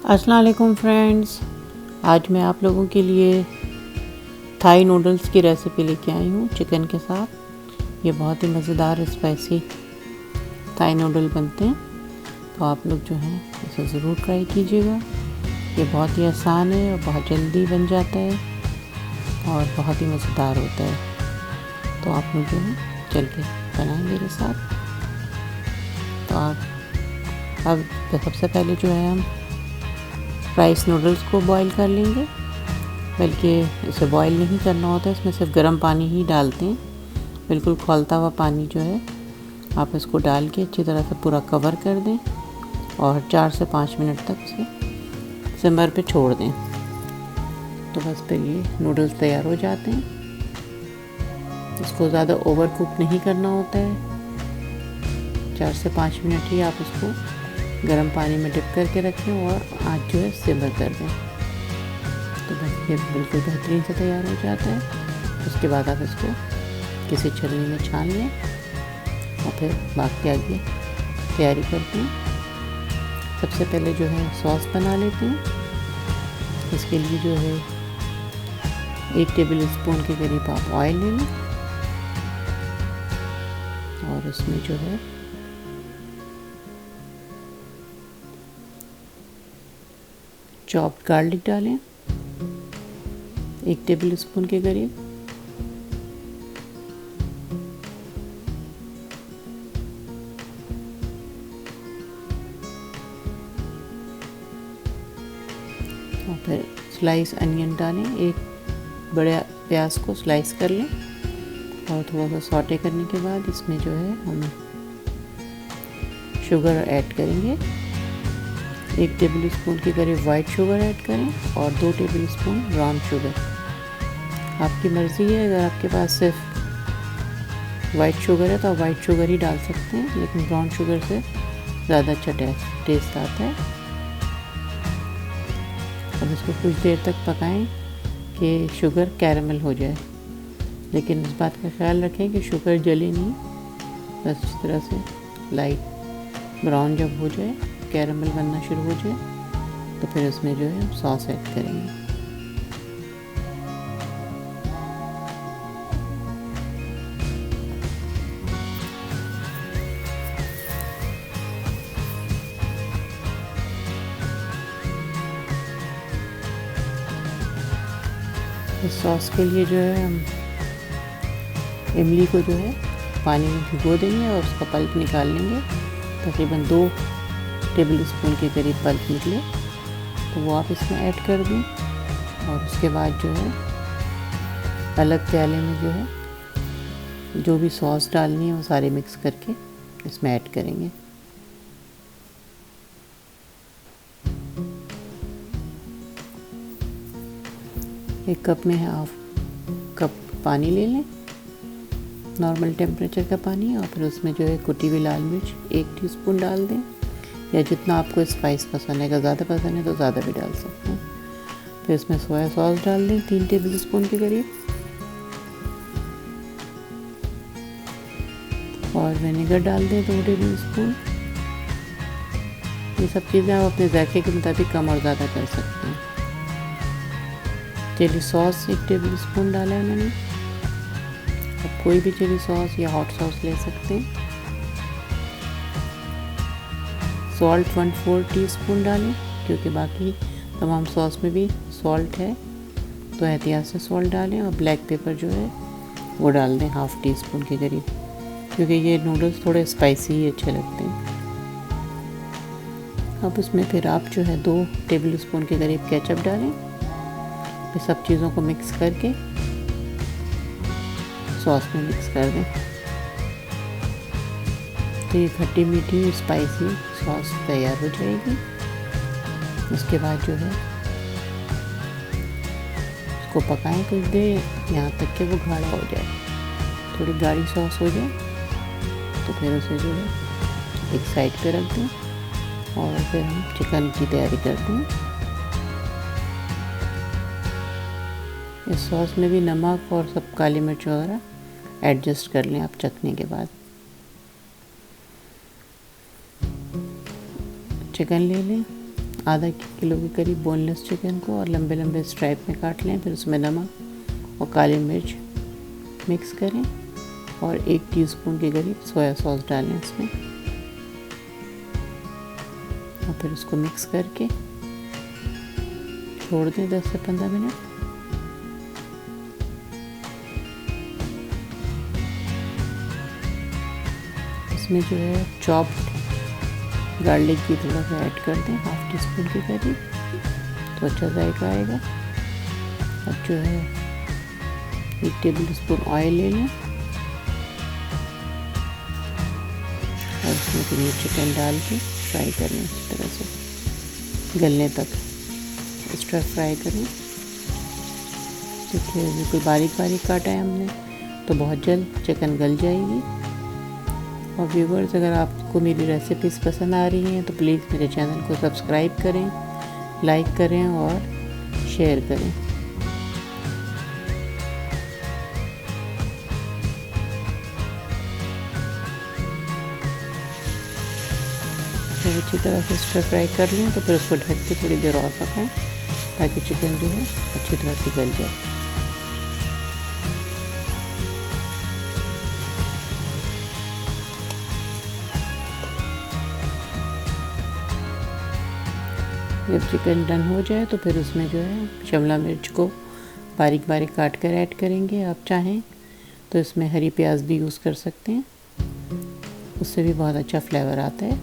अस्सलाम वालेकुम फ्रेंड्स। आज मैं आप लोगों के लिए थाई नूडल्स की रेसिपी लेके आई हूँ चिकन के साथ। ये बहुत ही मज़ेदार स्पाइसी थाई नूडल बनते हैं, तो आप लोग जो हैं इसे ज़रूर ट्राई कीजिएगा। ये बहुत ही आसान है और बहुत जल्दी बन जाता है और बहुत ही मज़ेदार होता है। तो आप लोग जो है चल के बनाएं मेरे साथ। तो आप अब सबसे पहले जो है हम राइस नूडल्स को बॉईल कर लेंगे, बल्कि इसे बॉईल नहीं करना होता है, इसमें सिर्फ गर्म पानी ही डालते हैं। बिल्कुल खौलता हुआ पानी जो है आप इसको डाल के अच्छी तरह से पूरा कवर कर दें और 4 से 5 मिनट तक इसे सिमर पे छोड़ दें। तो बस फिर ये नूडल्स तैयार हो जाते हैं। इसको ज़्यादा ओवर कुक नहीं करना होता है, 4 से 5 मिनट ही आप इसको गर्म पानी में डिप करके रखें और आँच जो है सिमर कर दें। तो बस ये बिल्कुल बेहतरीन से तैयार हो जाता है। उसके बाद आप इसको किसी छलनी में छान लें और फिर बाकी आगे तैयारी करते हैं। सबसे पहले जो है सॉस बना लेते हैं। इसके लिए जो है 1 टेबल स्पून के करीब आप ऑयल ले लें और उसमें जो है चॉप्ड गार्लिक डालें 1 टेबल स्पून के करीब। और फिर स्लाइस अनियन डालें, 1 बड़े प्याज को स्लाइस कर लें और थोड़ा सा सॉटे करने के बाद इसमें जो है हम शुगर ऐड करेंगे। 1 टेबल स्पून के करीब वाइट शुगर ऐड करें और 2 टेबल स्पून ब्राउन शुगर। आपकी मर्ज़ी है, अगर आपके पास सिर्फ वाइट शुगर है तो आप वाइट शुगर ही डाल सकते हैं, लेकिन ब्राउन शुगर से ज़्यादा अच्छा टेस्ट आता है। अब इसको कुछ देर तक पकाएं कि शुगर कैरेमल हो जाए, लेकिन इस बात का ख्याल रखें कि शुगर जले नहीं। बस इस तरह से लाइट ब्राउन जब हो जाए, कैरेमल बनना शुरू हो जाए, तो फिर उसमें जो है हम सॉस ऐड करेंगे। इस सॉस के लिए जो है हम इमली को जो है पानी में भिगो देंगे और उसका पल्प निकाल लेंगे। तकरीबन 2 टेबल स्पून के करीब पल्प निकले तो वो आप इसमें ऐड कर दें और उसके बाद जो है अलग प्याले में जो है जो भी सॉस डालनी है वो सारे मिक्स करके इसमें ऐड करेंगे। एक कप में 1/2 कप पानी ले लें, नॉर्मल टेम्परेचर का पानी, और फिर उसमें जो है कुटी हुई लाल मिर्च 1 टीस्पून डाल दें, या जितना आपको स्पाइस पसंद है। अगर ज़्यादा पसंद है तो ज़्यादा भी डाल सकते हैं। फिर इसमें सोया सॉस डाल दें 3 टेबल स्पून के करीब, और विनेगर डाल दें 2 टेबल स्पून। ये सब चीज़ें आप अपने जायके के मुताबिक कम और ज़्यादा कर सकते हैं। चिली सॉस 1 टेबल स्पून डाला है मैंने, आप कोई भी चिली सॉस या हॉट सॉस ले सकते हैं। सॉल्ट 1/4 टीस्पून डालें, क्योंकि बाकी तमाम सॉस में भी सॉल्ट है, तो एहतियात से सॉल्ट डालें। और ब्लैक पेपर जो है वो डाल दें 1/2 टीस्पून के करीब, क्योंकि ये नूडल्स थोड़े स्पाइसी ही अच्छे लगते हैं। अब उसमें फिर आप जो है 2 टेबल स्पून के करीब केचप डालें। फिर सब चीज़ों को मिक्स करके सॉस में मिक्स कर दें। तो ये खट्टी मीठी स्पाइसी सॉस तैयार हो जाएगी। उसके बाद जो है इसको पकाएं कुछ देर, यहाँ तक कि वो गाढ़ा हो जाए। थोड़ी गाढ़ी सॉस हो जाए तो फिर उसे जो है एक साइड पे रख दें और फिर हम चिकन की तैयारी करते हैं। इस सॉस में भी नमक और सब काली मिर्च वगैरह एडजस्ट कर लें आप चखने के बाद। चिकन ले लें, आधा किलो के करीब बोनलेस चिकन को और लंबे लंबे स्ट्राइप में काट लें। फिर उसमें नमक और काली मिर्च मिक्स करें और 1 टीस्पून के करीब सोया सॉस डालें इसमें, और फिर उसको मिक्स करके छोड़ दें 10 से 15 मिनट। इसमें जो है चॉप्ड गार्लिक की थोड़ा सा ऐड कर दें, 1/2 टीस्पून के करीब, तो अच्छा जायका आएगा। अब जो है 1 टेबल स्पून ऑयल ले लें और इसमें फिर ये चिकन डाल के फ्राई कर लें अच्छी तरह से, गलने तक एक्स्ट्रा फ्राई करें। देखिए बिल्कुल बारीक बारीक काटा है हमने, तो बहुत जल्द चिकन गल जाएगी। और व्यूवर्स, अगर आपको मेरी रेसिपीज़ पसंद आ रही हैं तो प्लीज़ मेरे चैनल को सब्सक्राइब करें, लाइक करें और शेयर करें। जब अच्छी तरह से स्टर फ्राई कर लें तो फिर उसको ढक के थोड़ी देर और पकाएं ताकि चिकन जो है अच्छी तरह से गल जाए। जब चिकन डन हो जाए तो फिर उसमें जो है शिमला मिर्च को बारीक बारीक काट कर ऐड करेंगे। आप चाहें तो इसमें हरी प्याज भी यूज़ कर सकते हैं, उससे भी बहुत अच्छा फ्लेवर आता है।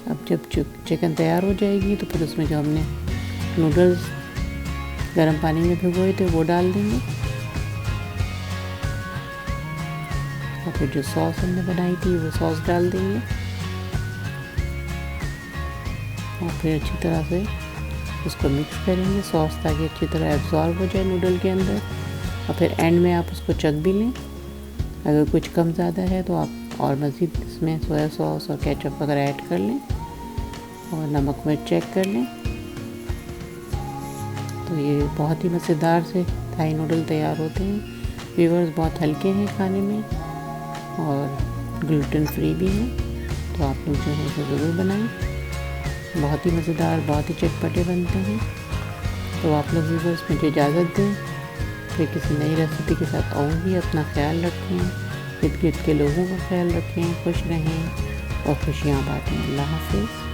अब जब चिकन तैयार हो जाएगी तो फिर उसमें जो हमने नूडल्स गर्म पानी में भिगोए थे वो डाल देंगे, और फिर जो सॉस हमने बनाई थी वो सॉस डाल देंगे, और फिर अच्छी तरह से उसको मिक्स करेंगे सॉस ताकि अच्छी तरह एब्जॉर्ब हो जाए नूडल के अंदर। और फिर एंड में आप उसको चख भी लें, अगर कुछ कम ज़्यादा है तो आप और मज़ीद इसमें सोया सॉस और केचप वगैरह ऐड कर लें और नमक मिर्च चेक कर लें। तो ये बहुत ही मज़ेदार से थाई नूडल तैयार होते हैं। व्यूअर्स, बहुत हल्के हैं खाने में और ग्लूटेन फ्री भी हैं, तो आप लोग जो है इसे ज़रूर बनाएं। बहुत ही मज़ेदार, बहुत ही चटपटे बनते हैं। तो आप लोग व्यूअर्स मुझे इजाज़त दें, फिर किसी नई रेसिपी के साथ आऊँगी। अपना ख्याल रखें, इर्द गिर्द के लोगों का ख्याल रखें, खुश रहें और खुशियाँ बाँटें। अल्लाह हाफ़िज़।